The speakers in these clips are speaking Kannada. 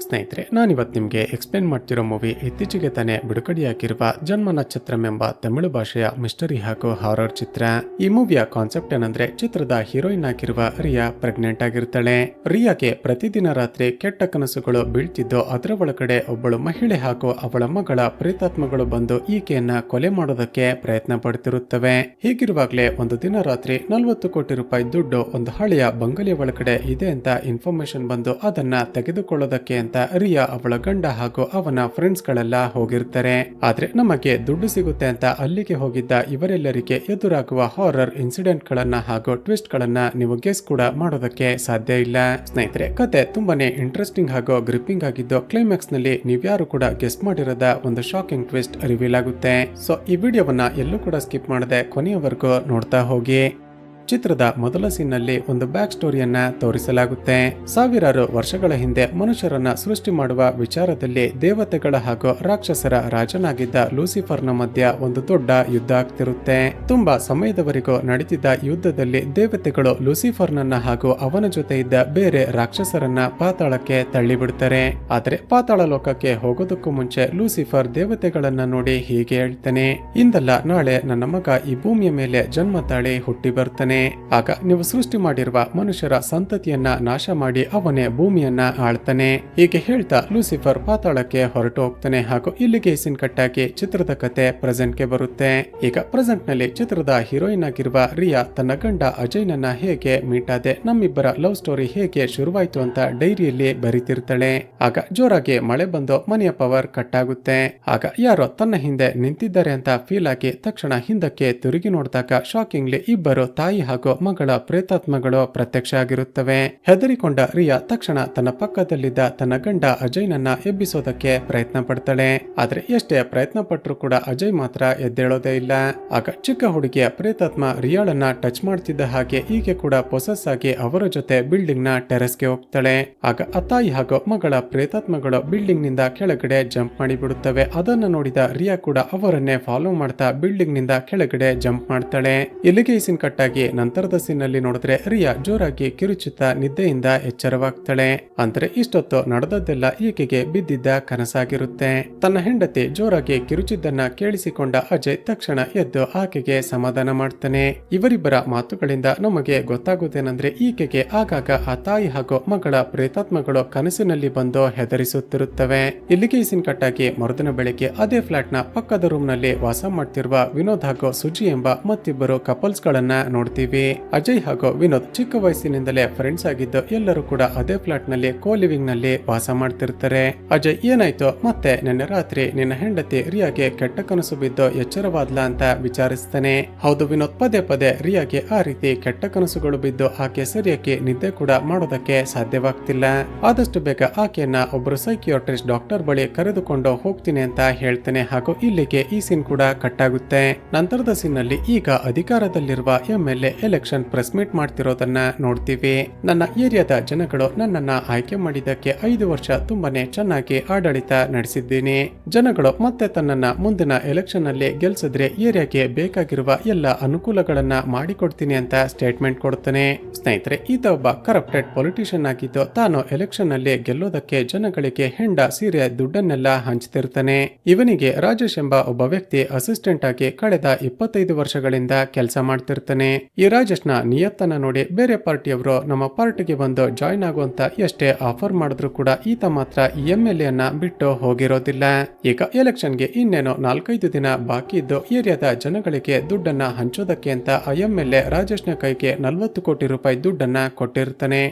ಸ್ನೇಹಿತರೆ, ನಾನಿವತ್ತು ನಿಮಗೆ ಎಕ್ಸ್ಪ್ಲೇನ್ ಮಾಡ್ತಿರೋ ಮೂವಿ ಇತ್ತೀಚೆಗೆ ತಾನೇ ಬಿಡುಗಡೆಯಾಗಿರುವ ಜನ್ಮ ನಕ್ಷತ್ರಂ ಎಂಬ ತಮಿಳು ಭಾಷೆಯ ಮಿಸ್ಟರಿ ಹಾಗೂ ಹಾರರ್ ಚಿತ್ರ. ಈ ಮೂವಿಯ ಕಾನ್ಸೆಪ್ಟ್ ಏನಂದ್ರೆ, ಚಿತ್ರದ ಹೀರೋಯಿನ್ ಆಗಿರುವ ರಿಯಾ ಪ್ರೆಗ್ನೆಂಟ್ ಆಗಿರ್ತಾಳೆ. ರಿಯಾಗೆ ಪ್ರತಿದಿನ ರಾತ್ರಿ ಕೆಟ್ಟ ಕನಸುಗಳು ಬೀಳ್ತಿದ್ದು, ಅದರ ಒಳಗಡೆ ಒಬ್ಬಳು ಮಹಿಳೆ ಹಾಗೂ ಅವಳ ಮಗಳ ಪ್ರೇತಾತ್ಮಗಳು ಬಂದು ಈಕೆಯನ್ನ ಕೊಲೆ ಮಾಡೋದಕ್ಕೆ ಪ್ರಯತ್ನ ಪಡ್ತಿರುತ್ತವೆ. ಹೀಗಿರುವಾಗಲೇ ಒಂದು ದಿನ ರಾತ್ರಿ 40 ಕೋಟಿ ರೂಪಾಯಿ ದುಡ್ಡು ಒಂದು ಹಳೆಯ ಬಂಗಲೆಯ ಒಳಗಡೆ ಇದೆ ಅಂತ ಇನ್ಫಾರ್ಮೇಶನ್ ಬಂದು ಅದನ್ನ ತೆಗೆದುಕೊಳ್ಳೋದಕ್ಕೆ ಅಂತ ರಿಯಾ ಅವಳ ಗಂಡ ಹಾಗೂ ಅವನ ಫ್ರೆಂಡ್ಸ್ ಗಳೆಲ್ಲ ಹೋಗಿರ್ತಾರೆ. ಆದ್ರೆ ನಮಗೆ ದುಡ್ಡು ಸಿಗುತ್ತೆ ಅಂತ ಅಲ್ಲಿಗೆ ಹೋಗಿದ್ದ ಇವರೆಲ್ಲರಿಗೆ ಎದುರಾಗುವ ಹಾರರ್ ಇನ್ಸಿಡೆಂಟ್ ಗಳನ್ನ ಹಾಗೂ ಟ್ವಿಸ್ಟ್ ಗಳನ್ನ ನೀವು ಗೆಸ್ ಕೂಡ ಮಾಡೋದಕ್ಕೆ ಸಾಧ್ಯ ಇಲ್ಲ. ಸ್ನೇಹಿತರೆ, ಕತೆ ತುಂಬಾನೇ ಇಂಟ್ರೆಸ್ಟಿಂಗ್ ಹಾಗೂ ಗ್ರಿಪ್ಪಿಂಗ್ ಆಗಿದ್ದು, ಕ್ಲೈಮ್ಯಾಕ್ಸ್ ನಲ್ಲಿ ನೀವ್ಯಾರು ಕೂಡ ಗೆಸ್ ಮಾಡಿರದ ಒಂದು ಶಾಕಿಂಗ್ ಟ್ವಿಸ್ಟ್ ರಿವೀಲ್ ಆಗುತ್ತೆ. ಸೊ ಈ ವಿಡಿಯೋವನ್ನ ಎಲ್ಲೂ ಕೂಡ ಸ್ಕಿಪ್ ಮಾಡದೆ ಕೊನೆಯವರೆಗೂ ನೋಡ್ತಾ ಹೋಗಿ. ಚಿತ್ರದ ಮೊದಲ ಸೀನ್ನಲ್ಲಿ ಒಂದು ಬ್ಯಾಕ್ ಸ್ಟೋರಿಯನ್ನ ತೋರಿಸಲಾಗುತ್ತೆ. ಸಾವಿರಾರು ವರ್ಷಗಳ ಹಿಂದೆ ಮನುಷ್ಯರನ್ನ ಸೃಷ್ಟಿ ಮಾಡುವ ವಿಚಾರದಲ್ಲಿ ದೇವತೆಗಳ ಹಾಗೂ ರಾಕ್ಷಸರ ರಾಜನಾಗಿದ್ದ ಲೂಸಿಫರ್ನ ಮಧ್ಯ ಒಂದು ದೊಡ್ಡ ಯುದ್ಧ ಆಗ್ತಿರುತ್ತೆ. ತುಂಬಾ ಸಮಯದವರೆಗೂ ನಡೆದಿದ್ದ ಯುದ್ಧದಲ್ಲಿ ದೇವತೆಗಳು ಲೂಸಿಫರ್ನನ್ನ ಹಾಗೂ ಅವನ ಜೊತೆ ಇದ್ದ ಬೇರೆ ರಾಕ್ಷಸರನ್ನ ಪಾತಾಳಕ್ಕೆ ತಳ್ಳಿಬಿಡ್ತಾರೆ. ಆದ್ರೆ ಪಾತಾಳ ಲೋಕಕ್ಕೆ ಹೋಗೋದಕ್ಕೂ ಮುಂಚೆ ಲೂಸಿಫರ್ ದೇವತೆಗಳನ್ನ ನೋಡಿ ಹೀಗೆ ಹೇಳ್ತಾನೆ, ಇಂದಲ್ಲ ನಾಳೆ ನನ್ನ ಮಗ ಈ ಭೂಮಿಯ ಮೇಲೆ ಜನ್ಮ ತಾಳಿ ಹುಟ್ಟಿ ಬರ್ತಾನೆ. ಆಗ ನೀವು ಸೃಷ್ಟಿ ಮಾಡಿರುವ ಮನುಷ್ಯರ ಸಂತತಿಯನ್ನ ನಾಶ ಮಾಡಿ ಅವನೇ ಭೂಮಿಯನ್ನ ಆಳ್ತಾನೆ. ಹೀಗೆ ಹೇಳ್ತಾ ಲೂಸಿಫರ್ ಪಾತಾಳಕ್ಕೆ ಹೊರಟು ಹೋಗ್ತಾನೆ. ಹಾಗೂ ಇಲ್ಲಿಗೆ ಸೀನ್ ಕಟ್ಟಾಗಿ ಚಿತ್ರದ ಕತೆ ಪ್ರೆಸೆಂಟ್ ಗೆ ಬರುತ್ತೆ. ಈಗ ಪ್ರೆಸೆಂಟ್ ನಲ್ಲಿ ಚಿತ್ರದ ಹೀರೋಯಿನ್ ಆಗಿರುವ ರಿಯಾ ತನ್ನ ಗಂಡ ಅಜಯ್ನನ್ನ ಹೇಗೆ ಮೀಟ್ ಆದೆ, ನಮ್ಮಿಬ್ಬರ ಲವ್ ಸ್ಟೋರಿ ಹೇಗೆ ಶುರುವಾಯ್ತು ಅಂತ ಡೈರಿಯಲ್ಲಿ ಬರೀತಿರ್ತಾಳೆ. ಆಗ ಜೋರಾಗಿ ಮಳೆ ಬಂದು ಮನೆಯ ಪವರ್ ಕಟ್ ಆಗುತ್ತೆ. ಆಗ ಯಾರೋ ತನ್ನ ಹಿಂದೆ ನಿಂತಿದ್ದಾರೆ ಅಂತ ಫೀಲ್ ಆಗಿ ತಕ್ಷಣ ಹಿಂದಕ್ಕೆ ತಿರುಗಿ ನೋಡಿದಾಗ ಶಾಕಿಂಗ್ಲಿ ಇಬ್ಬರು ತಾಯಿ ಹಾಗೂ ಮಗಳ ಪ್ರೇತಾತ್ಮಗಳು ಪ್ರತ್ಯಕ್ಷ ಆಗಿರುತ್ತವೆ. ಹೆದರಿಕೊಂಡ ರಿಯಾ ತಕ್ಷಣ ತನ್ನ ಪಕ್ಕದಲ್ಲಿದ್ದ ತನ್ನ ಗಂಡ ಅಜಯ್ನನ್ನ ಎಬ್ಬಿಸೋದಕ್ಕೆ ಪ್ರಯತ್ನ ಪಡ್ತಾಳೆ. ಆದ್ರೆ ಎಷ್ಟೇ ಪ್ರಯತ್ನ ಪಟ್ಟರು ಕೂಡ ಅಜಯ್ ಮಾತ್ರ ಎದ್ದೇಳೋದೇ ಇಲ್ಲ. ಆಗ ಚಿಕ್ಕ ಹುಡುಗಿಯ ಪ್ರೇತಾತ್ಮ ರಿಯಾಳನ್ನ ಟಚ್ ಮಾಡ್ತಿದ್ದ ಹಾಗೆ ಈಕೆ ಕೂಡ ಪೊಸೆಸ್ ಆಗಿ ಅವರ ಜೊತೆ ಬಿಲ್ಡಿಂಗ್ ನ ಟೆರೆಸ್ಗೆ ಹೋಗ್ತಾಳೆ. ಆಗ ಆ ತಾಯಿ ಹಾಗೂ ಮಗಳ ಪ್ರೇತಾತ್ಮಗಳು ಬಿಲ್ಡಿಂಗ್ ನಿಂದ ಕೆಳಗಡೆ ಜಂಪ್ ಮಾಡಿ ಬಿಡುತ್ತವೆ. ಅದನ್ನ ನೋಡಿದ ರಿಯಾ ಕೂಡ ಅವರನ್ನೇ ಫಾಲೋ ಮಾಡ್ತಾ ಬಿಲ್ಡಿಂಗ್ ನಿಂದ ಕೆಳಗಡೆ ಜಂಪ್ ಮಾಡ್ತಾಳೆ. ಇಲ್ಲಿಗೆ ಸೀನ್ ಕಟ್ಟಾಗಿ ನಂತರದ ಸೀನ್ನಲ್ಲಿ ನೋಡಿದ್ರೆ ರಿಯಾ ಜೋರಾಗಿ ಕಿರುಚುತ್ತಾ ನಿದ್ದೆಯಿಂದ ಎಚ್ಚರವಾಗ್ತಾಳೆ. ಅಂದ್ರೆ ಇಷ್ಟೊತ್ತು ನಡೆದದ್ದೆಲ್ಲ ಈಕೆಗೆ ಬಿದ್ದಿದ್ದ ಕನಸಾಗಿರುತ್ತೆ. ತನ್ನ ಹೆಂಡತಿ ಜೋರಾಗಿ ಕಿರುಚಿದ್ದನ್ನ ಕೇಳಿಸಿಕೊಂಡ ಅಜಯ್ ತಕ್ಷಣ ಎದ್ದು ಆಕೆಗೆ ಸಮಾಧಾನ ಮಾಡ್ತಾನೆ. ಇವರಿಬ್ಬರ ಮಾತುಗಳಿಂದ ನಮಗೆ ಗೊತ್ತಾಗುತ್ತೇನೆಂದ್ರೆ, ಈಕೆಗೆ ಆಗಾಗ ಆ ತಾಯಿ ಹಾಗೂ ಮಗಳ ಪ್ರೇತಾತ್ಮಗಳು ಕನಸಿನಲ್ಲಿ ಬಂದು ಹೆದರಿಸುತ್ತಿರುತ್ತವೆ. ಇಲ್ಲಿಗೆ ಸೀನ್ ಕಟ್ಟಾಗಿ ಮರುದಿನ ಬೆಳಿಗ್ಗೆ ಅದೇ ಫ್ಲಾಟ್ ನ ಪಕ್ಕದ ರೂಮ್ ನಲ್ಲಿ ವಾಸ ಮಾಡ್ತಿರುವ ವಿನೋದ್ ಹಾಗೂ ಸುಜಿ ಎಂಬ ಮತ್ತಿಬ್ಬರು ಕಪಲ್ಸ್ ಗಳನ್ನ ನೋಡ್ತೀವಿ. ಅಜಯ್ ಹಾಗೂ ವಿನೋದ್ ಚಿಕ್ಕ ವಯಸ್ಸಿನಿಂದಲೇ ಫ್ರೆಂಡ್ಸ್ ಆಗಿದ್ದು ಎಲ್ಲರೂ ಕೂಡ ಅದೇ ಫ್ಲಾಟ್ ನಲ್ಲಿ ಕೋ ಲಿವಿಂಗ್ ನಲ್ಲಿ ವಾಸ ಮಾಡ್ತಿರ್ತಾರೆ. ಅಜಯ್, ಏನಾಯ್ತು ಮತ್ತೆ ನಿನ್ನೆ ರಾತ್ರಿ ನಿನ್ನ ಹೆಂಡತಿ ರಿಯಾಗೆ ಕೆಟ್ಟ ಕನಸು ಬಿದ್ದು ಎಚ್ಚರವಾದ್ಲ ಅಂತ ವಿಚಾರಿಸ್ತಾನೆ. ಹೌದು ವಿನೋದ್, ಪದೇ ಪದೇ ರಿಯಾಗೆ ಆ ರೀತಿ ಕೆಟ್ಟ ಕನಸುಗಳು ಬಿದ್ದು ಆಕೆ ಸರಿಯಾಗಿ ನಿದ್ದೆ ಕೂಡ ಮಾಡೋದಕ್ಕೆ ಸಾಧ್ಯವಾಗ್ತಿಲ್ಲ. ಆದಷ್ಟು ಬೇಗ ಆಕೆಯನ್ನ ಒಬ್ಬರು ಸೈಕಿಯಾಟ್ರಿಸ್ಟ್ ಡಾಕ್ಟರ್ ಬಳಿ ಕರೆದುಕೊಂಡು ಹೋಗ್ತೀನಿ ಅಂತ ಹೇಳ್ತಾನೆ. ಹಾಗೂ ಇಲ್ಲಿಗೆ ಈ ಸೀನ್ ಕೂಡ ಕಟ್ ಆಗುತ್ತೆ. ನಂತರದ ಸೀನ್ ನಲ್ಲಿ ಈಗ ಅಧಿಕಾರದಲ್ಲಿರುವ MLA ಎಲೆಕ್ಷನ್ ಪ್ರೆಸ್ ಮೀಟ್ ಮಾಡ್ತಿರೋದನ್ನ ನೋಡ್ತೀವಿ. ನನ್ನ ಏರಿಯಾದ ಜನಗಳು ನನ್ನನ್ನ ಆಯ್ಕೆ ಮಾಡಿದ್ದಕ್ಕೆ 5 ವರ್ಷ ತುಂಬಾನೇ ಚೆನ್ನಾಗಿ ಆಡಳಿತ ನಡೆಸಿದ್ದೀನಿ. ಜನಗಳು ಮತ್ತೆ ತನ್ನನ್ನ ಮುಂದಿನ ಎಲೆಕ್ಷನ್ ನಲ್ಲಿ ಗೆಲ್ಸಿದ್ರೆ ಏರಿಯಾಗೆ ಬೇಕಾಗಿರುವ ಎಲ್ಲ ಅನುಕೂಲಗಳನ್ನ ಮಾಡಿಕೊಡ್ತೀನಿ ಅಂತ ಸ್ಟೇಟ್ಮೆಂಟ್ ಕೊಡ್ತಾನೆ. ಸ್ನೇಹಿತರೆ, ಈತ ಒಬ್ಬ ಕರಪ್ಟೆಡ್ ಪೊಲಿಟಿಷಿಯನ್ ಆಗಿದ್ದು ತಾನು ಎಲೆಕ್ಷನ್ ನಲ್ಲಿ ಗೆಲ್ಲೋದಕ್ಕೆ ಜನಗಳಿಗೆ ಹೆಂಡ ಸೀರೆ ದುಡ್ಡನ್ನೆಲ್ಲ ಹಂಚ್ತಿರ್ತಾನೆ. ಇವನಿಗೆ ರಾಜೇಶ್ ಎಂಬ ಒಬ್ಬ ವ್ಯಕ್ತಿ ಅಸಿಸ್ಟೆಂಟ್ ಆಗಿ ಕಳೆದ 25 ವರ್ಷಗಳಿಂದ ಕೆಲಸ ಮಾಡ್ತಿರ್ತಾನೆ. ಈ ರಾಜೇಶ್ ನ ನಿಯತ್ತನ್ನ ನೋಡಿ ಬೇರೆ ಪಾರ್ಟಿಯವರು ನಮ್ಮ ಪಾರ್ಟಿಗೆ ಬಂದು ಜಾಯಿನ್ ಆಗುವಂತ ಎಷ್ಟೇ ಆಫರ್ ಮಾಡಿದ್ರು ಕೂಡ ಈತ ಮಾತ್ರ MLA ಅನ್ನ ಬಿಟ್ಟು ಹೋಗಿರೋದಿಲ್ಲ. ಈಗ ಎಲೆಕ್ಷನ್ಗೆ ಇನ್ನೇನೋ 4-5 ದಿನ ಬಾಕಿ ಇದ್ದು ಏರಿಯಾದ ಜನಗಳಿಗೆ ದುಡ್ಡನ್ನ ಹಂಚೋದಕ್ಕೆ ಅಂತ MLA ರಾಜೇಶ್ ನ ಕೈಗೆ 40 ಕೋಟಿ ರೂಪಾಯಿ ದುಡ್ಡನ್ನ ಕೊಟ್ಟಿರ್ತಾನೆ.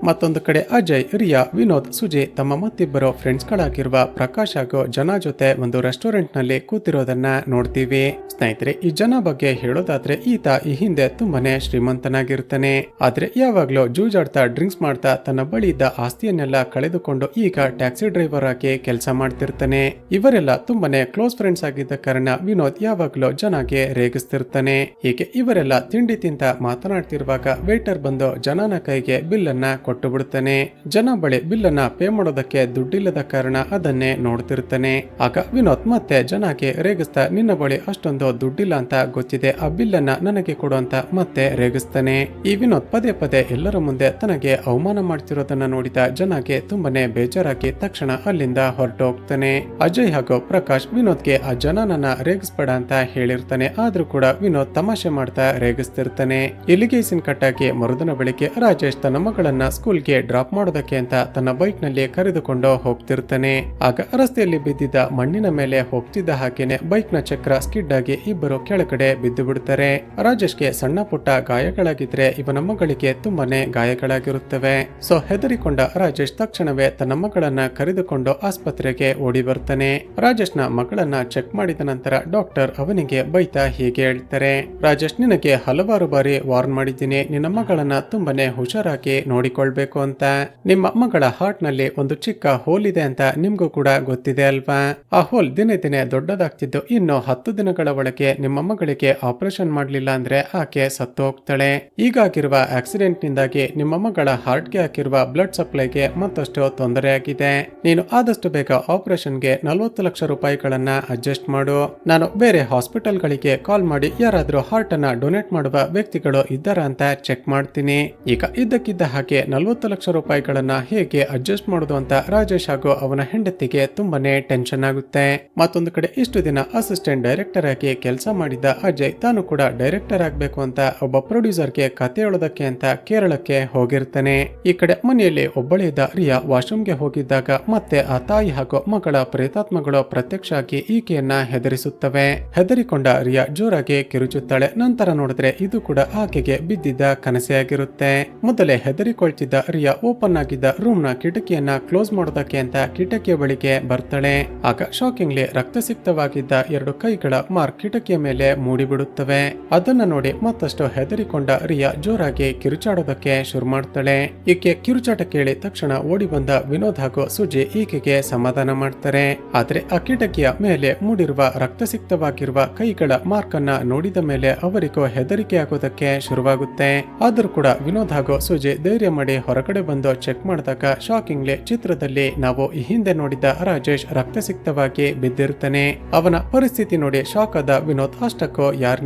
ಮತ್ತೊಂದು ಕಡೆ ಅಜಯ್, ರಿಯಾ, ವಿನೋದ್, ಸುಜಿ ತಮ್ಮ ಮತ್ತಿಬ್ಬರು ಫ್ರೆಂಡ್ಸ್ ಗಳಾಗಿರುವ ಪ್ರಕಾಶ್ ಹಾಗೂ ಜನ ಜೊತೆ ಒಂದು ರೆಸ್ಟೋರೆಂಟ್ ನಲ್ಲಿ ಕೂತಿರೋದನ್ನ ನೋಡ್ತೀವಿ. ಸ್ನೇಹಿತರೆ, ಈ ಜನ ಬಗ್ಗೆ ಹೇಳೋದಾದ್ರೆ ಈತ ಈ ಹಿಂದೆ ತುಂಬಾನೇ ಶ್ರೀಮಂತನಾಗಿರ್ತಾನೆ. ಆದ್ರೆ ಯಾವಾಗ್ಲೂ ಜೂಜಾಡ್ತಾ ಡ್ರಿಂಕ್ಸ್ ಮಾಡ್ತಾ ತನ್ನ ಬಳಿ ಇದ್ದ ಆಸ್ತಿಯನ್ನೆಲ್ಲ ಕಳೆದುಕೊಂಡು ಈಗ ಟ್ಯಾಕ್ಸಿ ಡ್ರೈವರ್ ಆಗಿ ಕೆಲಸ ಮಾಡ್ತಿರ್ತಾನೆ. ಇವರೆಲ್ಲ ತುಂಬಾನೇ ಕ್ಲೋಸ್ ಫ್ರೆಂಡ್ಸ್ ಆಗಿದ್ದ ಕಾರಣ ವಿನೋದ್ ಯಾವಾಗ್ಲೂ ಜನಗೆ ರೇಗಿಸ್ತಿರ್ತಾನೆ. ಹೀಗೆ ಇವರೆಲ್ಲ ತಿಂಡಿ ತಿಂತ ಮಾತನಾಡ್ತಿರುವಾಗ ವೇಟರ್ ಬಂದು ಜನನ ಕೈಗೆ ಬಿಲ್ ಅನ್ನ ಕೊಟ್ಟು ಬಿಡ್ತಾನೆ. ಜನ ಬಳಿ ಬಿಲ್ಲನ್ನ ಪೇ ಮಾಡೋದಕ್ಕೆ ದುಡ್ಡಿಲ್ಲದ ಕಾರಣ ಅದನ್ನೇ ನೋಡ್ತಿರ್ತಾನೆ. ಆಗ ವಿನೋದ್ ಮತ್ತೆ ಜನಗೆ ರೇಗಿಸ್ತಾ, ನಿನ್ನ ಬಳಿ ಅಷ್ಟೊಂದು ದುಡ್ಡಿಲ್ಲ ಅಂತ ಗೊತ್ತಿದೆ, ಆ ಬಿಲ್ಲನ್ನ ನನಗೆ ಕೊಡು ಅಂತ ಮತ್ತೆ ರೇಗಿಸ್ತಾನೆ. ಈ ವಿನೋದ್ ಪದೇ ಪದೇ ಎಲ್ಲರ ಮುಂದೆ ತನಗೆ ಅವಮಾನ ಮಾಡ್ತಿರೋದನ್ನ ನೋಡಿದ ಜನಗೆ ತುಂಬಾನೇ ಬೇಜಾರಾಗಿ ತಕ್ಷಣ ಅಲ್ಲಿಂದ ಹೊರಟು ಹೋಗ್ತಾನೆ. ಅಜಯ್ ಹಾಗೂ ಪ್ರಕಾಶ್ ವಿನೋದ್ಗೆ ಆ ಜನನನ್ನ ರೇಗಿಸ್ಬೇಡ ಅಂತ ಹೇಳಿರ್ತಾನೆ. ಆದ್ರೂ ಕೂಡ ವಿನೋದ್ ತಮಾಷೆ ಮಾಡ್ತಾ ರೇಗಿಸ್ತಿರ್ತಾನೆ. ಇಲ್ಲಿಗೆ ಸೀನ್ ಕಟ್ಟಾಗಿ ಮರುದಿನ ಬೆಳಿಗ್ಗೆ ರಾಜೇಶ್ ತನ್ನ ಮಗಳನ್ನ ಸ್ಕೂಲ್ಗೆ ಡ್ರಾಪ್ ಮಾಡೋದಕ್ಕೆ ಅಂತ ತನ್ನ ಬೈಕ್ ನಲ್ಲಿ ಕರೆದುಕೊಂಡು ಹೋಗ್ತಿರ್ತಾನೆ. ಆಗ ರಸ್ತೆಯಲ್ಲಿ ಬಿದ್ದಿದ್ದ ಮಣ್ಣಿನ ಮೇಲೆ ಹೋಗ್ತಿದ್ದ ಹಾಗೇನೆ ಬೈಕ್ ನ ಚಕ್ರ ಸ್ಕಿಡ್ ಆಗಿ ಇಬ್ಬರು ಕೆಳಗಡೆ ಬಿದ್ದು ಬಿಡ್ತಾರೆ. ರಾಜೇಶ್ಗೆ ಸಣ್ಣ ಪುಟ್ಟ ಗಾಯಗಳಾಗಿದ್ರೆ ಇವನ ಮಗಳಿಗೆ ತುಂಬಾನೇ ಗಾಯಗಳಾಗಿರುತ್ತವೆ. ಸೊ ಹೆದರಿಕೊಂಡ ರಾಜೇಶ್ ತಕ್ಷಣವೇ ತನ್ನ ಮಗಳನ್ನ ಕರೆದುಕೊಂಡು ಆಸ್ಪತ್ರೆಗೆ ಓಡಿ ಬರ್ತಾನೆ. ರಾಜೇಶ್ನ ಮಗಳನ್ನ ಚೆಕ್ ಮಾಡಿದ ನಂತರ ಡಾಕ್ಟರ್ ಅವನಿಗೆ ಬೈತಾ ಹೀಗೆ ಹೇಳ್ತಾರೆ, ರಾಜೇಶ್, ನಿನಗೆ ಹಲವಾರು ಬಾರಿ ವಾರ್ನ್ ಮಾಡಿದ್ದೀನಿ, ನಿನ್ನ ಮಗಳನ್ನ ತುಂಬಾನೇ ಹುಷಾರಾಗಿ ನೋಡಿಕೊಳ್ಬೇಕು ಅಂತ. ನಿಮ್ಮ ಮಗಳ ಹಾರ್ಟ್ ನಲ್ಲಿ ಒಂದು ಚಿಕ್ಕ ಹೋಲ್ ಇದೆ ಅಂತ ನಿಮ್ಗೂ ಕೂಡ ಗೊತ್ತಿದೆ ಅಲ್ವಾ? ಆ ಹೋಲ್ ದಿನೇ ದಿನೇ ದೊಡ್ಡದಾಗ್ತಿದ್ದು ಇನ್ನು 10 ದಿನಗಳ ಒಳಗೆ ನಿಮ್ಮ ಮಗಳಿಗೆ ಆಪರೇಷನ್ ಮಾಡ್ಲಿಲ್ಲ ಅಂದ್ರೆ ಆಕೆ ಸತ್ತು ಹೋಗ್ತಾಳೆ. ಈಗಾಗಿರುವ ಆಕ್ಸಿಡೆಂಟ್ ನಿಂದಾಗಿ ನಿಮ್ಮ ಮಗಳ ಹಾರ್ಟ್ಗೆ ಹಾಕಿರುವ ಬ್ಲಡ್ ಸಪ್ಲೈಗೆ ಮತ್ತಷ್ಟು ತೊಂದರೆ ಆಗಿದೆ. ನೀನು ಆದಷ್ಟು ಬೇಗ ಆಪರೇಷನ್ಗೆ 40 ಲಕ್ಷ ರೂಪಾಯಿಗಳನ್ನ ಅಡ್ಜಸ್ಟ್ ಮಾಡು. ನಾನು ಬೇರೆ ಹಾಸ್ಪಿಟಲ್ ಗಳಿಗೆ ಕಾಲ್ ಮಾಡಿ ಯಾರಾದ್ರೂ ಹಾರ್ಟ್ ಅನ್ನ ಡೊನೇಟ್ ಮಾಡುವ ವ್ಯಕ್ತಿಗಳು ಇದ್ದಾರಾ ಅಂತ ಚೆಕ್ ಮಾಡ್ತೀನಿ. ಈಗ ಇದ್ದಕ್ಕಿದ್ದ ಹಾಗೆ 40 ಲಕ್ಷ ರೂಪಾಯಿಗಳನ್ನ ಹೇಗೆ ಅಡ್ಜಸ್ಟ್ ಮಾಡೋದು ಅಂತ ರಾಜೇಶ್ ಹಾಗೂ ಅವನ ಹೆಂಡತಿಗೆ ತುಂಬಾನೇ ಟೆನ್ಷನ್ ಆಗುತ್ತೆ. ಮತ್ತೊಂದು ಕಡೆ ಇಷ್ಟು ದಿನ ಅಸಿಸ್ಟೆಂಟ್ ಡೈರೆಕ್ಟರ್ ಆಗಿ ಕೆಲಸ ಮಾಡಿದ ಅಜಯ್ ತಾನು ಕೂಡ ಡೈರೆಕ್ಟರ್ ಆಗ್ಬೇಕು ಅಂತ ಒಬ್ಬ ಪ್ರೊಡ್ಯೂಸರ್ಗೆ ಕತೆ ಹೇಳೋದಕ್ಕೆ ಅಂತ ಕೇರಳಕ್ಕೆ ಹೋಗಿರ್ತಾನೆ. ಈ ಕಡೆ ಮನೆಯಲ್ಲಿ ಒಬ್ಬಳಿದ್ದ ರಿಯಾ ವಾಶ್ರೂಮ್ಗೆ ಹೋಗಿದ್ದಾಗ ಮತ್ತೆ ಆ ತಾಯಿ ಹಾಗೂ ಮಗಳ ಪ್ರೇತಾತ್ಮಗಳು ಪ್ರತ್ಯಕ್ಷ ಆಗಿ ಈಕೆಯನ್ನ ಹೆದರಿಸುತ್ತವೆ. ಹೆದರಿಕೊಂಡ ರಿಯಾ ಜೋರಾಗಿ ಕಿರುಚುತ್ತಾಳೆ. ನಂತರ ನೋಡಿದ್ರೆ ಇದು ಕೂಡ ಆಕೆಗೆ ಬಿದ್ದಿದ್ದ ಕನಸೇ ಆಗಿರುತ್ತೆ. ಮೊದಲೇ ಹೆದರಿಕೊಳ್ತಿದ್ದ ರಿಯಾ ಓಪನ್ ಆಗಿದ್ದ ರೂಮ್ ನ ಕಿಟಕಿಯನ್ನ ಕ್ಲೋಸ್ ಮಾಡೋದಕ್ಕೆ ಅಂತ ಕಿಟಕಿಯ ಬಳಿಗೆ ಬರ್ತಾಳೆ. ಆಗ ಶಾಕಿಂಗ್ಲಿ ರಕ್ತಸಿಕ್ತವಾಗಿದ್ದ 2 ಕೈಗಳ ಮಾರ್ಕ್ ಕಿಟಕಿಯ ಮೇಲೆ ಮೂಡಿಬಿಡುತ್ತವೆ. ಅದನ್ನ ನೋಡಿ ಮತ್ತಷ್ಟು ಹೆದರಿಕೊಂಡ ರಿಯಾ ಜೋರಾಗಿ ಕಿರುಚಾಡೋದಕ್ಕೆ ಶುರು ಮಾಡ್ತಾಳೆ. ಈಕೆ ಕಿರುಚಾಟ ಕೇಳಿ ತಕ್ಷಣ ಓಡಿ ಬಂದ ವಿನೋದ್ ಹಾಗೂ ಸುಜಿ ಈಕೆಗೆ ಸಮಾಧಾನ ಮಾಡ್ತಾರೆ. ಆದ್ರೆ ಆ ಕಿಟಕಿಯ ಮೇಲೆ ಮೂಡಿರುವ ರಕ್ತಸಿಕ್ತವಾಗಿರುವ ಕೈಗಳ ಮಾರ್ಕ್ ಅನ್ನ ನೋಡಿದ ಮೇಲೆ ಅವರಿಗೂ ಹೆದರಿಕೆ ಆಗೋದಕ್ಕೆ ಶುರುವಾಗುತ್ತೆ. ಆದ್ರೂ ಕೂಡ ವಿನೋದ್ ಹಾಗೂ ಸುಜಿ ಧೈರ್ಯ ಮಾಡಿ ಹೊರಗಡೆ ಬಂದು ಚೆಕ್ ಮಾಡಿದಾಗ ಶಾಕಿಂಗ್ಲಿ ಚಿತ್ರದಲ್ಲಿ ನಾವು ಈ ಹಿಂದೆ ನೋಡಿದ ರಾಜೇಶ್ ರಕ್ತಸಿಕ್ತವಾಗಿ ಬಿದ್ದಿರ್ತಾನೆ. ಅವನ ಪರಿಸ್ಥಿತಿ ನೋಡಿ ಶಾಕ್ ಆದ ವಿನೋದ್, ಅಷ್ಟಕ್ಕೂ ಯಾರ್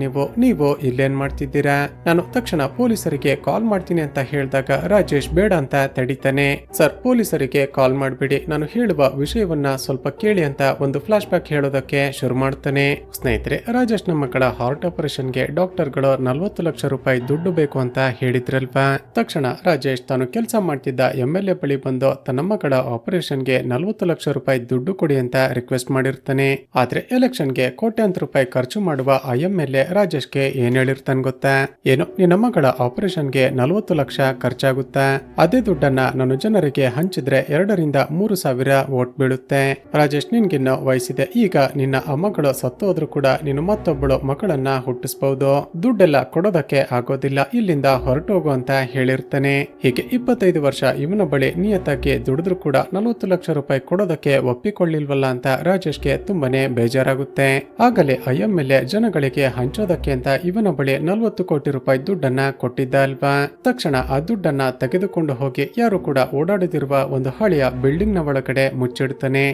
ನೀವು ಇಲ್ಲೇನ್ ಮಾಡ್ತಿದ್ದೀರಾ? ನಾನು ತಕ್ಷಣ ಪೊಲೀಸರಿಗೆ ಕಾಲ್ ಮಾಡ್ತೀನಿ ಅಂತ ಹೇಳಿದಾಗ ರಾಜೇಶ್ ಬೇಡ ಅಂತ ತಡಿತಾನೆ. ಸರ್, ಪೊಲೀಸರಿಗೆ ಕಾಲ್ ಮಾಡ್ಬಿಡಿ, ನಾನು ಹೇಳುವ ವಿಷಯವನ್ನ ಸ್ವಲ್ಪ ಕೇಳಿ ಅಂತ ಒಂದು ಫ್ಲಾಶ್ ಬ್ಯಾಕ್ ಹೇಳೋದಕ್ಕೆ ಶುರು ಮಾಡ್ತಾನೆ. ಸ್ನೇಹಿತರೆ, ರಾಜೇಶ್ನ ಮಕ್ಕಳ ಹಾರ್ಟ್ ಆಪರೇಷನ್ಗೆ ಡಾಕ್ಟರ್ಗಳು 40 ಲಕ್ಷ ರೂಪಾಯಿ ದುಡ್ಡು ಬೇಕು ಅಂತ ಹೇಳಿದ್ರಲ್ವಾ? ತಕ್ಷಣ ರಾಜೇಶ್ ತಾನು ಕೆಲಸ ಮಾಡ್ತಿದ್ದ MLA ಬಳಿ ಬಂದು ತನ್ನ ಮಗಳ ಆಪರೇಷನ್ಗೆ 40 ಲಕ್ಷ ರೂಪಾಯಿ ದುಡ್ಡು ಕೊಡಿ ಅಂತ ರಿಕ್ವೆಸ್ಟ್ ಮಾಡಿರ್ತಾನೆ. ಆದ್ರೆ ಎಲೆಕ್ಷನ್ಗೆ ಕೋಟ್ಯಾಂತರ ರೂಪಾಯಿ ಖರ್ಚು ಮಾಡುವ ಆ MLA ರಾಜೇಶ್ಗೆ ಏನ್ ಹೇಳಿರ್ತಾನೆ ಗೊತ್ತಾ? ಏನು, ನಿನ್ನ ಮಗಳ ಆಪರೇಷನ್ಗೆ 40 ಲಕ್ಷ ಖರ್ಚಾಗುತ್ತಾ? ಅದೇ ದುಡ್ಡನ್ನ ನಾನು ಜನರಿಗೆ ಹಂಚಿದ್ರೆ 2 ರಿಂದ 3 ಸಾವಿರ ವೋಟ್ ಬೀಳುತ್ತೆ. ರಾಜೇಶ್, ನಿನ್ಗಿನ್ನೂ ವಯಸ್ಸಿದೆ, ಈಗ ನಿನ್ನ ಮಗಳು ಸತ್ತೋದ್ರೂ ಕೂಡ ನೀನು ಮತ್ತೊಬ್ಬಳು ಮಗಳನ್ನ ಹುಟ್ಟಿಸಬಹುದು. ದುಡ್ಡೆಲ್ಲ ಕೊಡೋದಕ್ಕೆ ಆಗೋದಿಲ್ಲ, ಇಲ್ಲಿಂದ ಹೊರಟು ಹೋಗು ಅಂತ ಹೇಳಿರ್ತಾನೆ. ಹೀಗೆ 25 ವರ್ಷ ಇವನ ಬಳಿ ನಿಯತ್ತಾಗಿ ದುಡಿದ್ರು ಕೂಡ 40 ಲಕ್ಷ ರೂಪಾಯಿ ಕೊಡೋದಕ್ಕೆ ಒಪ್ಪಿಕೊಳ್ಳಿಲ್ವಲ್ಲ ಅಂತ ರಾಜೇಶ್ಗೆ ತುಂಬಾನೇ ಬೇಜಾರಾಗುತ್ತೆ. ಆಗಲೇ MLA ಜನಗಳಿಗೆ ಹಂಚೋದಕ್ಕೆ ಅಂತ ಇವನ ಬಳಿ 40 ಕೋಟಿ ರೂಪಾಯಿ ದುಡ್ಡನ್ನ ಕೊಟ್ಟಿದ್ದ ಅಲ್ವಾ? ತಕ್ಷಣ ಆ ದುಡ್ಡನ್ನ ತೆಗೆದುಕೊಂಡು ಹೋಗಿ ಯಾರು ಕೂಡ ಓಡಾಡದಿರುವ ಒಂದು ಹಳೆಯ ಬಿಲ್ಡಿಂಗ್ ನ ಒಳಗಡೆ ಮುಚ್ಚಿಡ್ತಾನೆ.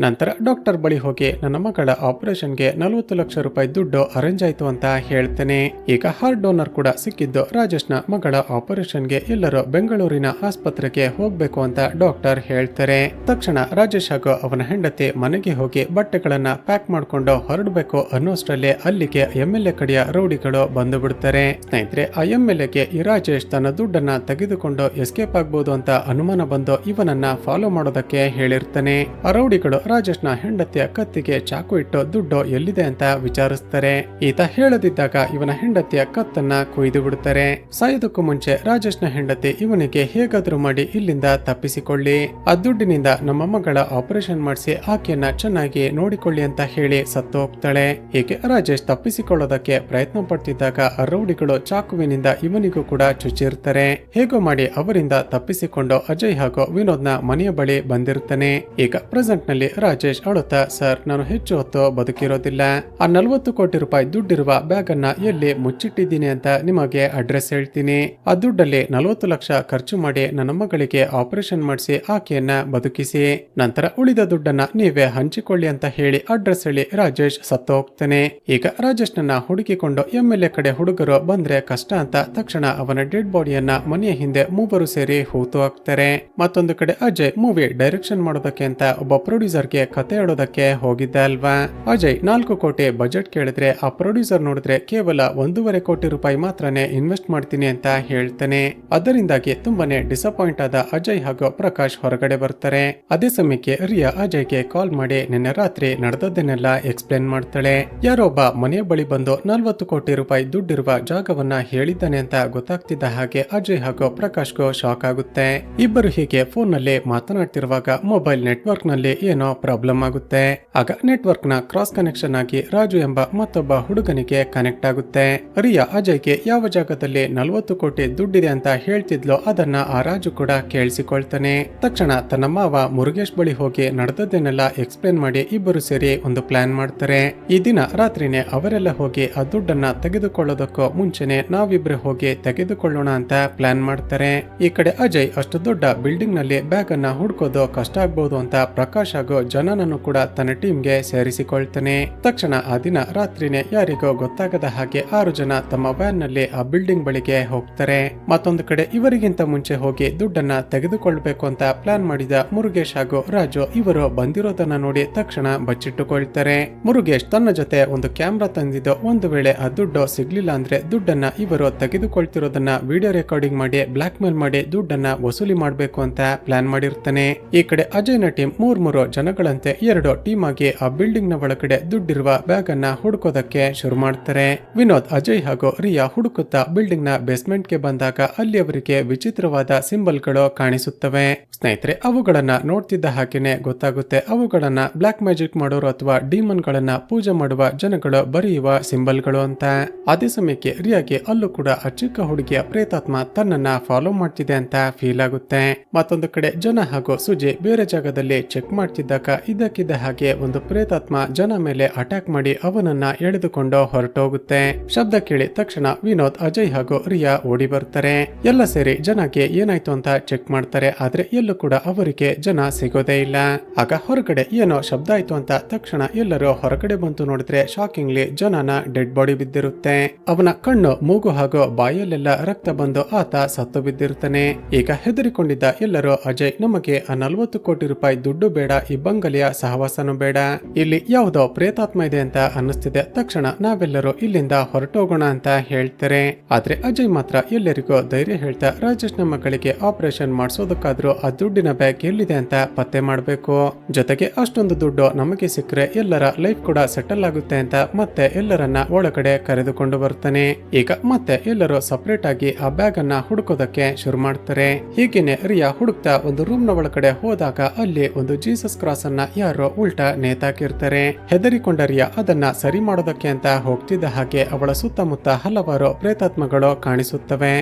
ನಂತರ ಡಾಕ್ಟರ್ ಬಳಿ ಹೋಗಿ ನನ್ನ ಮಗಳ ಆಪರೇಷನ್ಗೆ 40 ಲಕ್ಷ ರೂಪಾಯಿ ದುಡ್ಡು ಅರೇಂಜ್ ಆಯ್ತು ಅಂತ ಹೇಳ್ತೇನೆ. ಈಗ ಹಾರ್ಟ್ ಡೋನರ್ ಕೂಡ ಸಿಕ್ಕಿದ್ದು ರಾಜೇಶ್ನ ಮಗಳ ಆಪರೇಷನ್ಗೆ ಎಲ್ಲರೂ ಬೆಂಗಳೂರಿನ ಆಸ್ಪತ್ರೆಗೆ ಹೋಗ್ಬೇಕು ಅಂತ ಡಾಕ್ಟರ್ ಹೇಳ್ತಾರೆ. ತಕ್ಷಣ ರಾಜೇಶ್ ಹಾಗೂ ಅವನ ಹೆಂಡತಿ ಮನೆಗೆ ಹೋಗಿ ಬಟ್ಟೆಗಳನ್ನ ಪ್ಯಾಕ್ ಮಾಡ್ಕೊಂಡು ಹೊರಡಬೇಕು ಅನ್ನೋಷ್ಟರಲ್ಲೇ ಅಲ್ಲಿಗೆ MLA ಕಡೆಯ ರೌಡಿಗಳು ಬಂದು ಬಿಡ್ತಾರೆ. ಸ್ನೇಹಿತರೆ, ಆ MLAಗೆ ಈ ರಾಜೇಶ್ ತನ್ನ ದುಡ್ಡನ್ನ ತೆಗೆದುಕೊಂಡು ಎಸ್ಕೇಪ್ ಆಗ್ಬೋದು ಅಂತ ಅನುಮಾನ ಬಂದು ಇವನನ್ನ ಫಾಲೋ ಮಾಡೋದಕ್ಕೆ ಹೇಳಿರ್ತಾನೆ. ಆ ರೌಡಿಗಳು ರಾಜೇಶ್ನ ಹೆಂಡತಿಯ ಕತ್ತಿಗೆ ಚಾಕು ಇಟ್ಟು ದುಡ್ಡು ಎಲ್ಲಿದೆ ಅಂತ ವಿಚಾರಿಸ್ತಾರೆ. ಈತ ಹೇಳದಿದ್ದಾಗ ಇವನ ಹೆಂಡತಿಯ ಕತ್ತನ್ನ ಕೊಯ್ದು ಬಿಡುತ್ತಾರೆ. ಸಾಯೋದಕ್ಕೂ ಮುಂಚೆ ರಾಜೇಶ್ನ ಹೆಂಡತಿ ಇವನಿಗೆ ಹೇಗಾದ್ರೂ ಮಾಡಿ ಇಲ್ಲಿಂದ ತಪ್ಪಿಸಿಕೊಳ್ಳಿ, ಆ ದುಡ್ಡಿನಿಂದ ನಮ್ಮ ಮಗಳ ಆಪರೇಷನ್ ಮಾಡಿಸಿ ಆಕೆಯನ್ನ ಚೆನ್ನಾಗಿ ನೋಡಿಕೊಳ್ಳಿ ಅಂತ ಹೇಳಿ ಸತ್ತು ಹೋಗ್ತಾಳೆ. ಹೀಗೆ ರಾಜೇಶ್ ತಪ್ಪಿಸಿಕೊಳ್ಳೋದಕ್ಕೆ ಪ್ರಯತ್ನ ಪಡ್ತಿದ್ದಾಗ ರೌಡಿಗಳು ಚಾಕುವಿನಿಂದ ಇವನಿಗೂ ಕೂಡ ಚುಚ್ಚಿರ್ತಾರೆ. ಹೇಗೋ ಮಾಡಿ ಅವರಿಂದ ತಪ್ಪಿಸಿಕೊಂಡು ಅಜಯ್ ಹಾಗೂ ವಿನೋದ್ನ ಮನೆಯ ಬಳಿ ಬಂದಿರುತ್ತಾನೆ. ಈಗ ಪ್ರೆಸೆಂಟ್ ನಲ್ಲಿ ರಾಜೇಶ್ ಅಳುತ್ತಾ, ಸರ್ ನಾನು ಹೆಚ್ಚು ಹೊತ್ತು ಬದುಕಿರೋದಿಲ್ಲ. ಆ 40 ಕೋಟಿ ರೂಪಾಯಿ ದುಡ್ಡಿರುವ ಬ್ಯಾಗ್ ಅನ್ನ ಎಲ್ಲಿ ಮುಚ್ಚಿಟ್ಟಿದ್ದೀನಿ ಅಂತ ನಿಮಗೆ ಅಡ್ರೆಸ್ ಹೇಳ್ತೀನಿ. ಆ ದುಡ್ಡಲ್ಲಿ 40 ಲಕ್ಷ ಖರ್ಚು ಮಾಡಿ ನನ್ನ ಮಗಳಿಗೆ ಆಪರೇಷನ್ ಮಾಡಿಸಿ ಆಕೆಯನ್ನ ಬದುಕಿಸಿ, ನಂತರ ಉಳಿದ ದುಡ್ಡನ್ನ ನೀವೇ ಹಂಚಿಕೊಳ್ಳಿ ಅಂತ ಹೇಳಿ ಅಡ್ರೆಸ್ ಹೇಳಿ ರಾಜೇಶ್ ಸತ್ತು ಹೋಗ್ತಾನೆ. ಈಗ ರಾಜೇಶ್ ನನ್ನ ಹುಡುಕಿಕೊಂಡು MLA ಕಡೆ ಹುಡುಗರು ಬಂದ್ರೆ ಕಷ್ಟ ಅಂತ ತಕ್ಷಣ ಅವನ ಡೆಡ್ ಬಾಡಿಯನ್ನ ಮನೆಯ ಹಿಂದೆ ಮೂವರು ಸೇರಿ ಹೂತು ಹಾಕ್ತಾರೆ. ಮತ್ತೊಂದು ಕಡೆ ಅಜಯ್ ಮೂವಿ ಡೈರೆಕ್ಷನ್ ಮಾಡೋದಕ್ಕೆ ಅಂತ ಒಬ್ಬ ಪ್ರೊಡ್ಯೂಸರ್ಗೆ ಕತೆ ಹೇಳೋದಕ್ಕೆ ಹೋಗಿದ್ದ ಅಲ್ವಾ. ಅಜಯ್ 4 ಕೋಟಿ ಬಜೆಟ್ ಕೇಳಿದ್ರೆ ಆ ಪ್ರೊಡ್ಯೂಸರ್ ನೋಡಿದ್ರೆ ಕೇವಲ 1.5 ಕೋಟಿ ರೂಪಾಯಿ ಮಾತ್ರನೇ ಇನ್ವೆಸ್ಟ್ ಮಾಡ್ತೀನಿ ಅಂತ ಹೇಳ್ತಾನೆ. ಅದರಿಂದಾಗಿ ತುಂಬಾನೇ ಡಿಸಪಾಯಿಂಟ್ ಆದ ಅಜಯ್ ಹಾಗೂ ಪ್ರಕಾಶ್ ಹೊರಗಡೆ ಬರ್ತಾರೆ. ಅದೇ ಸಮಯಕ್ಕೆ ರಿಯಾ ಅಜಯ್ಗೆ ಕಾಲ್ ಮಾಡಿ ನಿನ್ನೆ ರಾತ್ರಿ ನಡೆದದ್ದನ್ನೆಲ್ಲ ಎಕ್ಸ್ಪ್ಲೇನ್ ಮಾಡ್ತಾಳೆ. ಯಾರೊಬ್ಬ ಮನೆಯ ಬಳಿ ಬಂದು 40 ಕೋಟಿ ರೂಪಾಯಿ ದುಡ್ಡಿರುವ ಜಾಗವನ್ನ ಹೇಳಿದ್ದಾನೆ ಅಂತ ಗೊತ್ತಾಗ್ತಿದ್ದ ಹಾಗೆ ಅಜಯ್ ಹಾಗೂ ಪ್ರಕಾಶ್ಗೂ ಶಾಕ್ ಆಗುತ್ತೆ. ಇಬ್ಬರು ಹೀಗೆ ಫೋನ್ ನಲ್ಲಿ ಮಾತನಾಡ್ತಿರುವಾಗ ಮೊಬೈಲ್ ನೆಟ್ವರ್ಕ್ ನಲ್ಲಿ ಏನೋ ಪ್ರಾಬ್ಲಮ್ ಆಗುತ್ತೆ. ಆಗ ನೆಟ್ವರ್ಕ್ ನ ಕ್ರಾಸ್ ಕನೆಕ್ಷನ್ ಆಗಿ ರಾಜು ಎಂಬ ಮತ್ತೊಬ್ಬ ಹುಡುಗನಿಗೆ ಕನೆಕ್ಟ್ ಆಗುತ್ತೆ. ರಿಯಾ ಅಜಯ್ಗೆ ಯಾವ ಜಾಗದಲ್ಲಿ 40 ಕೋಟಿ ದುಡ್ಡಿದೆ ಅಂತ ಹೇಳ್ತಿದ್ಲೋ ಅದನ್ನ ಆ ರಾಜು ಕೂಡ ಕೇಳಿಸಿಕೊಳ್ತಾನೆ. ತಕ್ಷಣ ತನ್ನ ಮಾವ ಮುರುಗೇಶ್ ಬಳಿ ಹೋಗಿ ನಡೆದದ್ದನ್ನೆಲ್ಲ ಎಕ್ಸ್ಪ್ಲೇನ್ ಮಾಡಿ ಇಬ್ಬರು ಸೇರಿ ಒಂದು ಪ್ಲಾನ್ ಮಾಡ್ತಾರೆ. ಈ ದಿನ ರಾತ್ರಿನೇ ಅವರೆಲ್ಲ ಹೋಗಿ ಆ ದುಡ್ಡನ್ನ ತೆಗೆದುಕೊಳ್ಳೋದಕ್ಕೂ ಮುಂಚೆನೆ ನಾವಿಬ್ರು ಹೋಗಿ ತೆಗೆದುಕೊಳ್ಳೋಣ ಅಂತ ಪ್ಲಾನ್ ಮಾಡ್ತಾರೆ. ಈ ಕಡೆ ಅಜಯ್ ಅಷ್ಟು ದೊಡ್ಡ ಬಿಲ್ಡಿಂಗ್ ನಲ್ಲಿ ಬ್ಯಾಗ್ ಅನ್ನ ಹುಡ್ಕೋದು ಕಷ್ಟ ಆಗ್ಬಹುದು ಅಂತ ಪ್ರಕಾಶ್ ಹಾಗೂ ಜನನನ್ನು ಕೂಡ ತನ್ನ ಟೀಮ್ಗೆ ಸೇರಿಸಿಕೊಳ್ತಾನೆ. ತಕ್ಷಣ ಆ ದಿನ ರಾತ್ರಿನೇ ಯಾರಿಗೋ ಗೊತ್ತಾಗದ ಹಾಗೆ 6 ಜನ ತಮ್ಮ ವ್ಯಾನ್ ನಲ್ಲಿ ಆ ಬಿಲ್ಡಿಂಗ್ ಬಳಿಗೆ ಹೋಗ್ತಾರೆ. ಮತ್ತೊಂದು ಕಡೆ ಇವರಿಗಿಂತ ಮುಂಚೆ ಹೋಗಿ ದುಡ್ಡನ್ನ ತೆಗೆದುಕೊಳ್ಬೇಕು ಅಂತ ಪ್ಲಾನ್ ಮಾಡಿದ ಮುರುಗೇಶ್ ಹಾಗೂ ರಾಜು ಇವರು ಬಂದಿರೋದನ್ನ ನೋಡಿ ತಕ್ಷಣ ಬಚ್ಚಿಟ್ಟುಕೊಳ್ತಾರೆ. ಮುರುಗೇಶ್ ತನ್ನ ಜೊತೆ ಒಂದು ಕ್ಯಾಮ್ರಾ ತಂದಿದ್ದು, ಒಂದು ವೇಳೆ ಆ ದುಡ್ಡು ಸಿಗ್ಲಿಲ್ಲ ಅಂದ್ರೆ ದುಡ್ಡನ್ನ ಇವರು ತೆಗೆದುಕೊಳ್ತಿರೋದನ್ನ ವಿಡಿಯೋ ರೆಕಾರ್ಡಿಂಗ್ ಮಾಡಿ ಬ್ಲಾಕ್ ಮೇಲ್ ಮಾಡಿ ದುಡ್ಡನ್ನ ವಸೂಲಿ ಮಾಡಬೇಕು ಅಂತ ಪ್ಲಾನ್ ಮಾಡಿರ್ತಾನೆ. ಈ ಕಡೆ ಅಜಯ್ನ ಟೀಮ್ 3 ಜನಗಳಂತೆ 2 ಟೀಮ್ ಆಗಿ ಆ ಬಿಲ್ಡಿಂಗ್ ನ ಒಳಗಡೆ ದುಡ್ಡಿರುವ ಬ್ಯಾಗ್ ಅನ್ನ ಹುಡುಕೋದಕ್ಕೆ ಶುರು ಮಾಡ್ತಾರೆ. ವಿನೋದ್, ಅಜಯ್ ಹಾಗೂ ರಿಯಾ ಹುಡುಕುತ್ತಾ ಬಿಲ್ಡಿಂಗ್ ನ ಬೇಸ್ಮೆಂಟ್ ಗೆ ಬಂದಾಗ ಅಲ್ಲಿ ಅವರಿಗೆ ವಿಚಿತ್ರವಾದ ಸಿಂಬಲ್ ಗಳು ಕಾಣಿಸುತ್ತವೆ. ಸ್ನೇಹಿತರೆ, ಅವುಗಳನ್ನ ನೋಡ್ತಿದ್ದ ಹಾಗೇನೆ ಗೊತ್ತಾಗುತ್ತೆ ಅವುಗಳನ್ನ ಬ್ಲಾಕ್ ಮ್ಯಾಜಿಕ್ ಮಾಡೋರು ಅಥವಾ ಡಿಮನ್ ಗಳನ್ನ ಪೂಜೆ ಮಾಡುವ ಜನಗಳು ಬರೆಯುವ ಸಿಂಬಲ್ ಗಳು ಅಂತ. ಅದೇ ಸಮಯಕ್ಕೆ ರಿಯಾಗೆ ಅಲ್ಲೂ ಕೂಡ ಆ ಚಿಕ್ಕ ಹುಡುಗಿಯ ಪ್ರೇತಾತ್ಮ ತನ್ನನ್ನ ಫಾಲೋ ಮಾಡ್ತಿದೆ ಅಂತ ಫೀಲ್ ಆಗುತ್ತೆ. ಮತ್ತೊಂದು ಕಡೆ ಜನ ಹಾಗೂ ಸುಜಿ ಬೇರೆ ಜಾಗದಲ್ಲಿ ಚೆಕ್ ಮಾಡ್ತಿದ್ದಾಗ ಇದಕ್ಕಿದ್ದ ಹಾಗೆ ಒಂದು ಪ್ರೇತಾತ್ಮ ಜನ ಮೇಲೆ ಅಟ್ಯಾಕ್ ಮಾಡಿ ಅವನನ್ನ ಎಳೆದುಕೊಂಡು ಹೊರಟೋಗುತ್ತೆ. ಶಬ್ದ ಕೇಳಿ ತಕ್ಷಣ ವಿನೋದ್, ಅಜಯ್ ಹಾಗೂ ರಿಯಾ ಓಡಿ ಬರ್ತಾರೆ. ಎಲ್ಲ ಸೇರಿ ಜನಕ್ಕೆ ಏನಾಯ್ತು ಅಂತ ಚೆಕ್ ಮಾಡ್ತಾರೆ. ಆದ್ರೆ ಎಲ್ಲೂ ಕೂಡ ಅವರಿಗೆ ಜನ ಸಿಗೋದೇ ಇಲ್ಲ. ಆಗ ಹೊರಗಡೆ ಏನೋ ಶಬ್ದ ಆಯ್ತು ಅಂತ ತಕ್ಷಣ ಎಲ್ಲರೂ ಹೊರಗಡೆ ಬಂತು ನೋಡಿದ್ರೆ ಶಾಕಿಂಗ್ಲಿ ಜನನ ಡೆಡ್ ಬಾಡಿ ಬಿದ್ದಿರುತ್ತೆ. ಅವನ ಕಣ್ಣು, ಮೂಗು ಹಾಗೂ ಬಾಯಲ್ಲೆಲ್ಲ ರಕ್ತ ಬಂದು ಆತ ಸತ್ತು ಬಿದ್ದಿರುತ್ತಾನೆ. ಈಗ ಹೆದರಿಕೊಂಡಿದ್ದ ಎಲ್ಲರೂ, ಅಜಯ್, ನಮಗೆ ಆ 40 ಕೋಟಿ ರೂಪಾಯಿ ದುಡ್ಡು ಬೇಡ, ಈ ಬಂಗಲೆಯ ಸಹವಾಸನೂ ಬೇಡ, ಇಲ್ಲಿ ಯಾವುದೋ ಪ್ರೇತಾತ್ಮ ಇದೆ ಅಂತ ಅನ್ನಿಸ್ತಿದೆ, ತಕ್ಷಣ ನಾವೆಲ್ಲರೂ ಇಲ್ಲಿಂದ ಹೊರಟೋಗೋಣ ಅಂತ ಹೇಳ್ತಾರೆ. ಆದ್ರೆ ಅಜಯ್ ಮಾತ್ರ ಎಲ್ಲರಿಗೂ ಧೈರ್ಯ ಹೇಳ್ತಾ, ರಾಜೇಶ್ ನಮ್ಮ ಮಗಳಿಗೆ ಆಪರೇಷನ್ ಮಾಡಿಸೋದಕ್ಕಾದ್ರೂ ಆ ದುಡ್ಡಿನ ಬ್ಯಾಗ್ ಎಲ್ಲಿದೆ ಅಂತ ಪತ್ತೆ ಮಾಡಬೇಕು, ಜೊತೆಗೆ ಅಷ್ಟೊಂದು ದುಡ್ಡು ನಮಗೆ ಸಿಕ್ಕರೆ ಎಲ್ಲರ ಲೈಫ್ ಕೂಡ ಸೆಟಲ್ ಆಗುತ್ತೆ ಅಂತ ಮತ್ತೆ ಎಲ್ಲರನ್ನ ಒಳಗಡೆ ಕರೆದುಕೊಂಡು ಬರ್ತಾನೆ. ಈಗ ಮತ್ತೆ ಎಲ್ಲರೂ ಸಪರೇಟ್ ಆಗಿ ಆ ಬ್ಯಾಗ್ ಅನ್ನ ಹುಡುಕೋದಕ್ಕೆ ಶುರು ಮಾಡ್ತಾರೆ. ಹೀಗೇನೆ ರಿಯಾ ಹುಡುಕ್ತಾ ಒಂದು ರೂಮ್ ನ ಒಳಗಡೆ ಹೋದಾಗ ಅಲ್ಲಿ ಒಂದು ಜೀಸಸ್ ಕ್ರಾಸ್ ಅನ್ನ ಯಾರೋ ಉಲ್ಟಾ ನೇತಾಕಿರ್ತಾರೆ. ಹೆದರಿಕೊಂಡ ರಿಯಾ ಅದನ್ನ ಸರಿ ಮಾಡೋದಕ್ಕೆ ಅಂತ ಹೋಗ್ತಿದ್ದ ಹಾಗೆ ಅವಳ ಸುತ್ತಮುತ್ತ ಹಲವಾರು ಪ್ರೇತಾತ್ಮಗಳು ಕಾಣಿಸುತ್ತವೆ.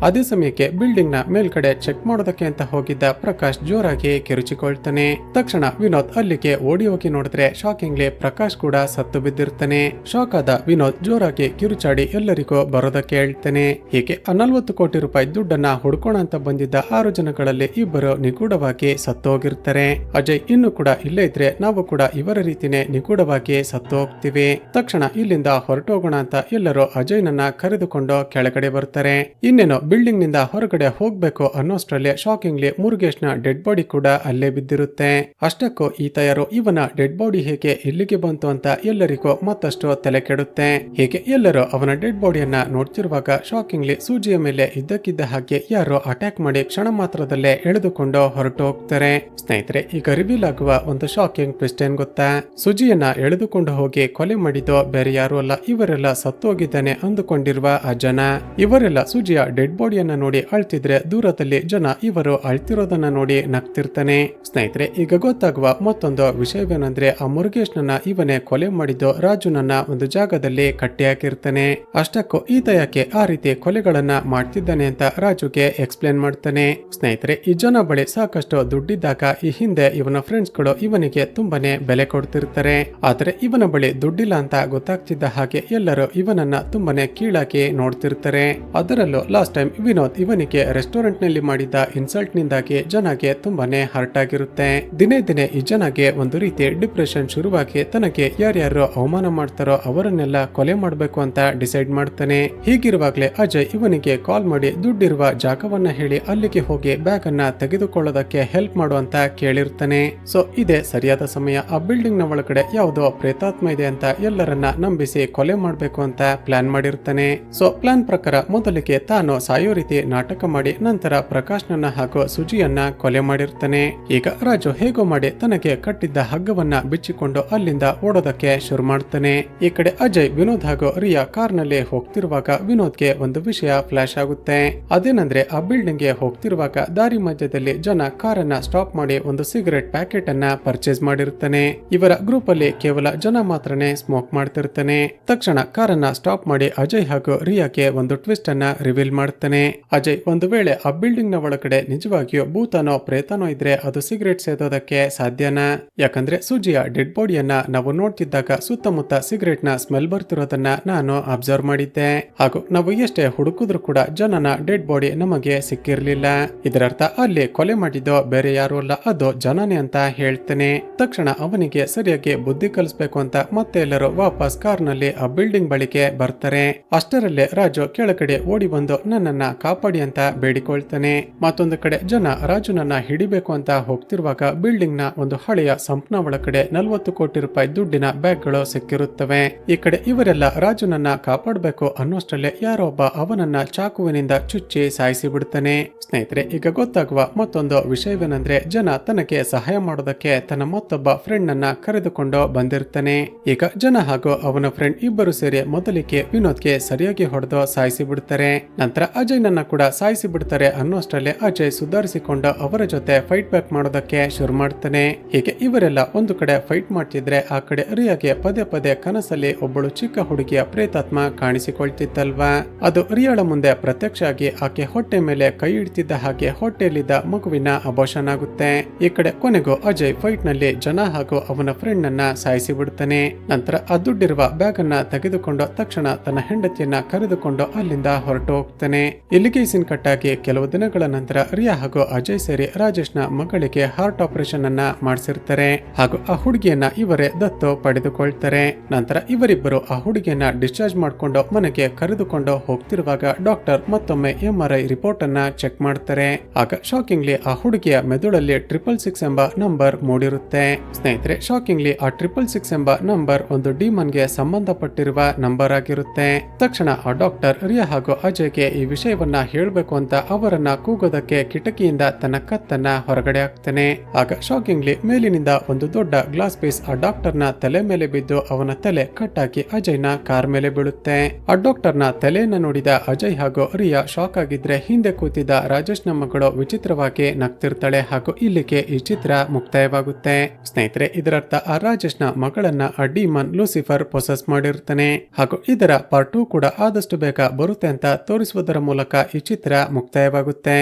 ಅದೇ ಸಮಯಕ್ಕೆ ಬಿಲ್ಡಿಂಗ್ ನ ಮೇಲ್ಗಡೆ ಚೆಕ್ ಮಾಡೋದಕ್ಕೆ ಅಂತ ಹೋಗಿದ್ದ ಪ್ರಕಾಶ್ ಜೋರಾಗಿ ಕಿರುಚಿಕೊಳ್ತಾನೆ. ತಕ್ಷಣ ವಿನೋದ್ ಅಲ್ಲಿಗೆ ಓಡಿ ಹೋಗಿ ನೋಡಿದ್ರೆ ಶಾಕಿಂಗ್ಲಿ ಪ್ರಕಾಶ್ ಕೂಡ ಸತ್ತು ಬಿದ್ದಿರ್ತಾನೆ. ಶಾಕ್ ಆದ ವಿನೋದ್ ಜೋರಾಗಿ ಕಿರುಚಾಡಿ ಎಲ್ಲರಿಗೂ ಬರೋದಕ್ಕೆ ಹೇಳ್ತಾನೆ. ಹೀಗೆ 40 ಕೋಟಿ ರೂಪಾಯಿ ದುಡ್ಡನ್ನ ಹುಡ್ಕೋಣ ಅಂತ ಬಂದಿದ್ದ 6 ಜನಗಳಲ್ಲಿ ಇಬ್ಬರು ನಿಗೂಢವಾಗಿ ಸತ್ತು ಹೋಗಿರ್ತಾರೆ. ಅಜಯ್ ಇನ್ನು ಕೂಡ ಇಲ್ಲೇ ಇದ್ರೆ ನಾವು ಕೂಡ ಇವರ ರೀತಿನೇ ನಿಗೂಢವಾಗಿ ಸತ್ತು ಹೋಗ್ತೀವಿ, ತಕ್ಷಣ ಇಲ್ಲಿಂದ ಹೊರಟೋಗೋಣ ಅಂತ ಎಲ್ಲರೂ ಅಜಯ್ನನ್ನ ಕರೆದುಕೊಂಡು ಕೆಳಗಡೆ ಬರ್ತಾರೆ. ಇನ್ನೇನು ಬಿಲ್ಡಿಂಗ್ ನಿಂದ ಹೊರಗಡೆ ಹೋಗ್ಬೇಕು ಅನ್ನೋಷ್ಟರಲ್ಲಿ ಶಾಕಿಂಗ್ಲಿ ಮುರುಗೇಶ್ನ ಡೆಡ್ ಬಾಡಿ ಕೂಡ ಅಲ್ಲೇ ಬಿದ್ದಿರುತ್ತೆ. ಅಷ್ಟಕ್ಕೂ ಈತ ಯಾರೋ, ಇವನ ಡೆಡ್ ಬಾಡಿ ಹೇಗೆ ಇಲ್ಲಿಗೆ ಬಂತು ಅಂತ ಎಲ್ಲರಿಗೂ ಮತ್ತಷ್ಟು ತಲೆ ಕೆಡುತ್ತೆ. ಹೀಗೆ ಎಲ್ಲರೂ ಅವನ ಡೆಡ್ ಬಾಡಿಯನ್ನ ನೋಡ್ತಿರುವಾಗ ಶಾಕಿಂಗ್ಲಿ ಸೂಜಿಯ ಮೇಲೆ ಇದ್ದಕ್ಕಿದ್ದ ಹಾಗೆ ಯಾರೋ ಅಟ್ಯಾಕ್ ಮಾಡಿ ಕ್ಷಣ ಮಾತ್ರದಲ್ಲೇ ಎಳೆದುಕೊಂಡು ಹೊರಟು ಹೋಗ್ತಾರೆ. ಸ್ನೇಹಿತರೆ, ಈಗ ರಿವೀಲ್ ಆಗುವ ಒಂದು ಶಾಕಿಂಗ್ ಟ್ವಿಸ್ಟ್ ಏನ್ ಗೊತ್ತಾ? ಸುಜಿಯನ್ನ ಎಳೆದುಕೊಂಡು ಹೋಗಿ ಕೊಲೆ ಮಾಡಿದ್ದು ಬೇರೆ ಯಾರು ಅಲ್ಲ, ಇವರೆಲ್ಲ ಸತ್ತು ಹೋಗಿದ್ದಾನೆ ಅಂದುಕೊಂಡಿರುವ ಆ ಜನ. ಇವರೆಲ್ಲ ಸುಜಿಯ ಡೆಡ್ ಬಾಡಿಯನ್ನ ನೋಡಿ ಅಳ್ತಿದ್ರೆ ದೂರದಲ್ಲಿ ಜನ ಇವರು ಅಳ್ತಿರೋದನ್ನ ನೋಡಿ ನಗ್ತಿರ್ತಾನೆ. ಸ್ನೇಹಿತರೆ, ಈಗ ಗೊತ್ತಾಗುವ ಮತ್ತೊಂದು ವಿಷಯವೇನಂದ್ರೆ ಆ ಮುರುಗೇಶ್ನನ್ನ ಇವನೇ ಕೊಲೆ ಮಾಡಿದ್ದು ರಾಜುನನ್ನ ಒಂದು ಜಾಗದಲ್ಲಿ ಕಟ್ಟಿ ಹಾಕಿರ್ತಾನೆ. ಅಷ್ಟಕ್ಕೂ ಈತ ಯಾಕೆ ಆ ರೀತಿ ಕೊಲೆಗಳನ್ನ ಮಾಡ್ತಿದ್ದಾನೆ ಅಂತ ರಾಜುಗೆ ಎಕ್ಸ್ಪ್ಲೇನ್ ಮಾಡ್ತಾನೆ. ಸ್ನೇಹಿತರೆ, ಈ ಜನ ಬಳಿ ಸಾಕಷ್ಟು ದುಡ್ಡಿದ್ದಾಗ ಈ ಹಿಂದೆ ಇವನ ಫ್ರೆಂಡ್ಸ್ ಗಳು ಇವನಿಗೆ ತುಂಬಾನೇ ಬೆಲೆ ಕೊಡ್ತಿರ್ತಾರೆ. ಆದ್ರೆ ಇವನ ಬಳಿ ದುಡ್ಡಿಲ್ಲ ಅಂತ ಗೊತ್ತಾಗ್ತಿದ್ದ ಹಾಗೆ ಎಲ್ಲರೂ ಇವನನ್ನ ತುಂಬಾನೇ ಕೀಳಾಗಿ ನೋಡ್ತಿರ್ತಾರೆ. ಅದರಲ್ಲೂ ಲಾಸ್ಟ್ ಟೈಮ್ ವಿನೋದ್ ಇವನಿಗೆ ರೆಸ್ಟೋರೆಂಟ್ ನಲ್ಲಿ ಮಾಡಿದ್ದ ಇನ್ಸಲ್ಟ್ ನಿಂದಾಗಿ ಜನಗೆ ತುಂಬಾನೇ ಹರ್ಟ್ ಆಗಿರುತ್ತೆ. ದಿನೇ ದಿನೇ ಈ ಜನಗೆ ಒಂದು ರೀತಿ ಡಿಪ್ರೆಷನ್ ಶುರುವಾಗಿ ತನಗೆ ಯಾರ್ಯಾರು ಅವಮಾನ ಮಾಡ್ತಾರೋ ಅವರನ್ನೆಲ್ಲ ಕೊಲೆ ಮಾಡಬೇಕು ಅಂತ ಡಿಸೈಡ್ ಮಾಡ್ತಾನೆ. ಹೀಗಿರುವಾಗ್ಲೇ ಅಜಯ್ ಇವನಿಗೆ ಕಾಲ್ ಮಾಡಿ ದುಡ್ಡಿರುವ ಜಾಗವನ್ನ ಹೇಳಿ ಅಲ್ಲಿಗೆ ಹೋಗಿ ಬ್ಯಾಗ್ ಅನ್ನ ತೆಗೆದುಕೊಳ್ಳೋದಕ್ಕೆ ಹೆಲ್ಪ್ ಮಾಡುವಂತ ಕೇಳಿರ್ತಾನೆ. ಸೊ ಇದೇ ಸರಿಯಾದ ಸಮಯ. ಆ ಬಿಲ್ಡಿಂಗ್ ನ ಒಳಗಡೆ ಯಾವುದೋ ಪ್ರೇತಾತ್ಮ ಇದೆ ಅಂತ ಎಲ್ಲರನ್ನ ನಂಬಿಸಿ ಕೊಲೆ ಮಾಡ್ಬೇಕು ಅಂತ ಪ್ಲಾನ್ ಮಾಡಿರ್ತಾನೆ. ಸೊ ಪ್ಲಾನ್ ಪ್ರಕಾರ ಮೊದಲಿಗೆ ತಾನು ಸಾಯೋ ರೀತಿ ನಾಟಕ ಮಾಡಿ ನಂತರ ಪ್ರಕಾಶ್ನನ್ನ ಹಾಗೂ ಸುಜಿಯನ್ನ ಕೊಲೆ ಮಾಡಿರ್ತಾನೆ. ಈಗ ರಾಜು ಹೇಗೋ ಮಾಡಿ ತನಗೆ ಕಟ್ಟಿದ್ದ ಹಗ್ಗವನ್ನ ಬಿಚ್ಚಿಕೊಂಡು ಅಲ್ಲಿಂದ ಓಡೋದಕ್ಕೆ ಶುರು ಮಾಡ್ತಾನೆ. ಈ ಕಡೆ ಅಜಯ್, ವಿನೋದ್ ಹಾಗೂ ರಿಯಾ ಕಾರ್ ನಲ್ಲಿ ಹೋಗ್ತಿರುವಾಗ ವಿನೋದ್ಗೆ ಒಂದು ವಿಷಯ ಫ್ಲಾಶ್ ಆಗುತ್ತೆ. ಅದೇನಂದ್ರೆ ಆ ಬಿಲ್ಡಿಂಗ್ ಗೆ ಹೋಗ್ತಿರುವಾಗ ದಾರಿ ಮಧ್ಯದಲ್ಲಿ ಜನ ಕಾರನ್ನ ಸ್ಟಾಪ್ ಮಾಡಿ ಒಂದು ಸಿಗರೆಟ್ ಪ್ಯಾಕೆಟ್ ಅನ್ನ ಪರ್ಚೇಸ್ ಮಾಡಿರ್ತಾನೆ. ಇವರ ಗ್ರೂಪ್ ಅಲ್ಲಿ ಕೇವಲ ಜನ ಮಾತ್ರನೇ ಸ್ಮೋಕ್ ಮಾಡ್ತಿರ್ತಾನೆ. ತಕ್ಷಣ ಕಾರನ್ನ ಸ್ಟಾಪ್ ಮಾಡಿ ಅಜಯ್ ಹಾಗೂ ರಿಯಾಗೆ ಒಂದು ಟ್ವಿಸ್ಟ್ ಅನ್ನ ರಿವೀಲ್ ಮಾಡ್ತಾನೆ. ಅಜಯ್, ಒಂದು ವೇಳೆ ಆ ಬಿಲ್ಡಿಂಗ್ ನ ಒಳಗಡೆ ನಿಜವಾಗಿಯೂ ಭೂತನೋ ಪ್ರೇತನೋ ಇದ್ರೆ ಅದು ಸಿಗರೆಟ್ ಸೇದೋದಕ್ಕೆ ಸಾಧ್ಯನಾ? ಯಾಕಂದ್ರೆ ಸುಜಿಯ ಡೆಡ್ ಬಾಡಿಯನ್ನ ನಾವು ನೋಡ್ತಿದ್ದಾಗ ಸುತ್ತಮುತ್ತ ಸಿಗರೆಟ್ ನ ಸ್ಮೆಲ್ ಬರ್ತಿರೋದನ್ನ ನಾನು ಅಬ್ಸರ್ವ್ ಮಾಡಿದ್ದೆ. ಹಾಗೂ ನಾವು ಎಷ್ಟೇ ಹುಡುಕಿದ್ರು ಕೂಡ ಜನನ ಡೆಡ್ ಬಾಡಿ ನಮಗೆ ಸಿಕ್ಕಿರ್ಲಿಲ್ಲ. ಇದರರ್ಥ ಅಲ್ಲಿ ಕೊಲೆ ಮಾಡಿದ್ದು ಬೇರೆ ಯಾರು ಅಲ್ಲ, ಅದು ಜನನೇ ಅಂತ ಹೇಳ್ತಾನೆ. ತಕ್ಷಣ ಅವನಿಗೆ ಸರಿಯಾಗಿ ಬುದ್ಧಿ ಕಲಿಸ್ಬೇಕು ಅಂತ ಮತ್ತೆ ಎಲ್ಲರೂ ವಾಪಸ್ ಕಾರ್ ನಲ್ಲಿ ಆ ಬಿಲ್ಡಿಂಗ್ ಬಳಿಗೆ ಬರ್ತಾರೆ. ಅಷ್ಟರಲ್ಲೇ ರಾಜು ಕೆಳಗಡೆ ಓಡಿ ಬಂದು ನನ್ನನ್ನ ಕಾಪಾಡಿ ಅಂತ ಬೇಡಿಕೊಳ್ತಾನೆ. ಮತ್ತೊಂದು ಕಡೆ ಜನ ರಾಜುನನ್ನ ಹಿಡಿಬೇಕು ಅಂತ ಹೋಗ್ತಿರುವಾಗ ಬಿಲ್ಡಿಂಗ್ ನ ಒಂದು ಹಳೆಯ ಸಂಪ್ನ ಒಳಗಡೆ 40 ಕೋಟಿ ರೂಪಾಯಿ ದುಡ್ಡಿನ ಬ್ಯಾಗ್ ಗಳು ಸಿಕ್ಕಿರುತ್ತವೆ. ಈ ಕಡೆ ಇವರೆಲ್ಲ ರಾಜುನನ್ನ ಕಾಪಾಡಬೇಕು ಅನ್ನೋಷ್ಟರಲ್ಲೇ ಯಾರೋ ಒಬ್ಬ ಅವನನ್ನ ಚಾಕುವಿನಿಂದ ಚುಚ್ಚಿ ಸಾಯಿಸಿ ಬಿಡ್ತಾನೆ. ಸ್ನೇಹಿತರೆ, ಈಗ ಗೊತ್ತಾಗುವ ಮತ್ತೊಂದು ವಿಷಯವೇನೆಂದ್ರೆ ಜನ ತನಗೆ ಸಹಾಯ ಮಾಡೋದಕ್ಕೆ ತನ್ನ ಮತ್ತೊಬ್ಬ ಫ್ರೆಂಡ್ ನನ್ನ ಕರೆದುಕೊಂಡು ಬಂದಿರ್ತಾನೆ. ಈಗ ಜನ ಹಾಗೂ ಅವನ ಫ್ರೆಂಡ್ ಇಬ್ಬರು ಸೇರಿ ಮೊದಲಿಗೆ ವಿನೋದ್ಗೆ ಸರಿಯಾಗಿ ಹೊಡೆದು ಸಾಯಿಸಿ ಬಿಡ್ತಾರೆ. ನಂತರ ಅಜಯ್ ನನ್ನ ಕೂಡ ಸಾಯಿಸಿ ಬಿಡ್ತಾರೆ ಅನ್ನೋಷ್ಟರಲ್ಲೇ ಅಜಯ್ ಸುಧಾರಿಸಿಕೊಂಡು ಅವರ ಜೊತೆ ಫೈಟ್ ಬ್ಯಾಕ್ ಮಾಡೋದಕ್ಕೆ ಶುರು ಮಾಡ್ತಾನೆ. ಹೀಗೆ ಇವರೆಲ್ಲ ಒಂದು ಕಡೆ ಫೈಟ್ ಮಾಡ್ತಿದ್ರೆ ಆ ಕಡೆ ರಿಯಾಗೆ ಪದೇ ಪದೇ ಕನಸಲ್ಲಿ ಒಬ್ಬಳು ಚಿಕ್ಕ ಹುಡುಗಿಯ ಪ್ರೇತಾತ್ಮ ಕಾಣಿಸಿಕೊಳ್ತಿತ್ತಲ್ವಾ. ಅದು ರಿಯಾಳ ಮುಂದೆ ಪ್ರತ್ಯಕ್ಷ ಆಗಿ ಆಕೆ ಹೊಟ್ಟೆ ಮೇಲೆ ಕೈ ಇಡ್ತಿದ್ದ ಹಾಗೆ ಹೊಟ್ಟೆಯಲ್ಲಿದ್ದ ಮಗುವಿನ ಅಬೋಷನ್ ಆಗುತ್ತೆ. ಈ ಕಡೆ ಕೊನೆಗೂ ಅಜಯ್ ಫೈಟ್ ನಲ್ಲಿ ಜನ ಹಾಗೂ ಅವನ ಫ್ರೆಂಡ್ ನನ್ನ ಸಾಯಿಸಿ ಬಿಡ್ತಾನೆ. ನಂತರ ಆ ದುಡ್ಡಿರುವ ಬ್ಯಾಗ್ ಅನ್ನ ತೆಗೆದುಕೊಂಡು ತಕ್ಷಣ ತನ್ನ ಹೆಂಡತಿಯನ್ನ ಕರೆದುಕೊಂಡು ಅಲ್ಲಿಂದ ಹೊರಟು ಹೋಗ್ತಾನೆ. ಇಲ್ಲಿಗೆ ಸೀನ್ ಕಟ್ ಆಗಿ ಕೆಲವು ದಿನಗಳ ನಂತರ ರಿಯಾ ಹಾಗೂ ಅಜಯ್ ಸೇರಿ ರಾಜೇಶ್ನ ಮಗಳಿಗೆ ಹಾರ್ಟ್ ಆಪರೇಷನ್ ಅನ್ನ ಮಾಡಿಸಿರ್ತಾರೆ ಹಾಗೂ ಆ ಹುಡುಗಿಯನ್ನ ಇವರೇ ದತ್ತು ಪಡೆದುಕೊಳ್ತಾರೆ. ನಂತರ ಇವರಿಬ್ಬರು ಆ ಹುಡುಗಿಯನ್ನ ಡಿಸ್ಚಾರ್ಜ್ ಮಾಡಿಕೊಂಡು ಮನೆಗೆ ಕರೆದುಕೊಂಡು ಹೋಗ್ತಿರುವಾಗ ಡಾಕ್ಟರ್ ಮತ್ತೊಮ್ಮೆ MRI ರಿಪೋರ್ಟ್ ಅನ್ನ ಚೆಕ್ ಮಾಡ್ತಾರೆ. ಆಗ ಶಾಕಿಂಗ್ಲಿ ಆ ಹುಡುಗಿಯ ಮೆದುಳಲ್ಲಿ 666 ಎಂಬ ನಂಬರ್ ಮೂಡಿರುತ್ತೆ. ಸ್ನೇಹಿತರೆ, ಶಾಕಿಂಗ್ಲಿ ಆ 666 ಎಂಬ ನಂಬರ್ ಒಂದು ಡಿಮನ್ ಗೆ ಸಂಬಂಧಪಟ್ಟಿರುವ ನಂಬರ್ ಆಗಿರುತ್ತೆ. ತಕ್ಷಣ ಆ ಡಾಕ್ಟರ್ ರಿಯಾ ಹಾಗೂ ಅಜಯ್ಗೆ ಈ ವಿಷಯವನ್ನ ಹೇಳಬೇಕು ಅಂತ ಅವರನ್ನ ಕೂಗೋದಕ್ಕೆ ಕಿಟಕಿಯಿಂದ ತನ್ನ ಕತ್ತನ್ನ ಹೊರಗಡೆ ಹಾಕ್ತಾನೆ. ಆಗ ಶಾಕಿಂಗ್ಲಿ ಮೇಲಿನಿಂದ ಒಂದು ದೊಡ್ಡ ಗ್ಲಾಸ್ ಪೀಸ್ ಆ ಡಾಕ್ಟರ್ನ ತಲೆ ಮೇಲೆ ಬಿದ್ದು ಅವನ ತಲೆ ಕಟ್ಟಾಕಿ ಅಜಯ್ನ ಕಾರ್ ಮೇಲೆ ಬೀಳುತ್ತೆ. ಆ ಡಾಕ್ಟರ್ನ ತಲೆಯನ್ನ ನೋಡಿದ ಅಜಯ್ ಹಾಗೂ ರಿಯಾ ಶಾಕ್ ಆಗಿದ್ರೆ ಹಿಂದೆ ಕೂತಿದ್ದ ರಾಜೇಶ್ನ ಮಗಳು ವಿಚಿತ್ರವಾಗಿ ನಗ್ತಿರ್ತಾಳೆ ಹಾಗೂ ಇಲ್ಲಿಗೆ ಈ ಚಿತ್ರ ಮುಕ್ತಾಯವಾಗುತ್ತೆ. ಸ್ನೇಹಿತರೆ, ಇದರರ್ಥ ಆ ರಾಜೇಶ್ನ ಮಗಳನ್ನ ಆ ಡಿಮನ್ ಲೂಸಿಫರ್ ಪೊಸೆಸ್ ಮಾಡಿರ್ತಾನೆ ಹಾಗೂ ಇದರ ಪಾರ್ಟ್ 2 ಕೂಡ ಆದಷ್ಟು ಬೇಗ ಬರುತ್ತೆ ಅಂತ ತೋರಿಸುವುದರ ಮೂಲಕ ಈ ಚಿತ್ರ ಮುಕ್ತಾಯವಾಗುತ್ತೆ.